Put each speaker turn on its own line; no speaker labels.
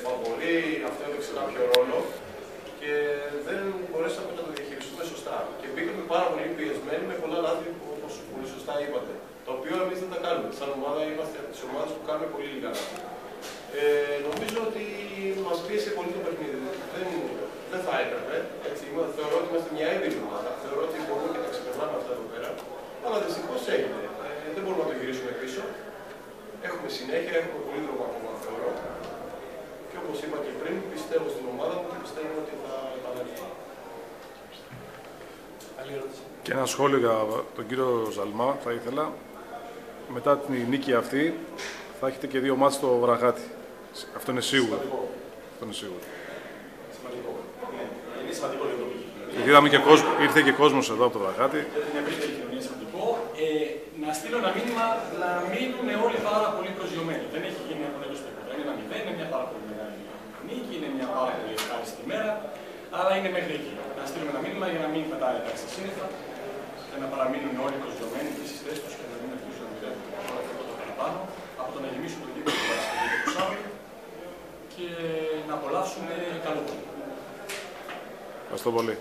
φαβορί, αυτό έπαιξε κάποιο ρόλο και δεν μπορέσαμε να το διαχειριστούμε σωστά. Και μπήκαμε πάρα πολύ πιεσμένοι με πολλά λάθη, όπως πολύ σωστά είπατε. Το οποίο εμείς δεν τα κάνουμε. Σαν ομάδα είμαστε από τις ομάδες που κάνουμε πολύ λίγα λάθη. Νομίζω ότι μας πίεσε πολύ το παιχνίδι. Δεν θα έπρεπε. Θεωρώ ότι είμαστε μια έμπειρη ομάδα. Θεωρώ ότι μπορούμε και τα ξεπερνάμε αυτά εδώ πέρα. Αλλά δυστυχώς έγινε. Δεν μπορούμε να το γυρίσουμε πίσω. Έχουμε συνέχεια, έχουμε πολύ δρόμο ακόμα, θεωρώ. Και όπως είπα και πριν, πιστεύω στην ομάδα μου και πιστεύω ότι θα επανέλθει.
Και ένα σχόλιο για τον κύριο Ζαλμά θα ήθελα. Μετά την νίκη αυτή θα έχετε και 2 μάτς στο Βραγάτι. Αυτό είναι σίγουρο. Αυτό είναι σίγουρο.
Σημαντικό. Ναι, είναι σημαντικό για το πήγε.
Γιατί είδαμε και ήρθε και κόσμος εδώ από το Βραγάτι.
Για την ευρύτερη κοινωνία σημαντικό. Να στείλω ένα μήνυμα να μείνουν όλοι πάρα πολύ προσγειωμένοι. Δεν έχει γίνει απολύτως τίποτα. Είναι ένα 0, είναι μια πάρα πολύ μεγάλη νίκη, είναι μια πάρα πολύ ευχάριστη ημέρα, αλλά είναι μέχρι εκεί. Να στείλουμε ένα μήνυμα για να μην πετάει τα σύννεφα και να παραμείνουν όλοι προσγειωμένοι και στις θέσεις τους και να μην αρχίσουν να δουλεύουν το παραπάνω, από το να γεμίσουν το γήπεδο του Σάββατο και να απολαύσουν καλό.
Ευχαριστώ πολύ.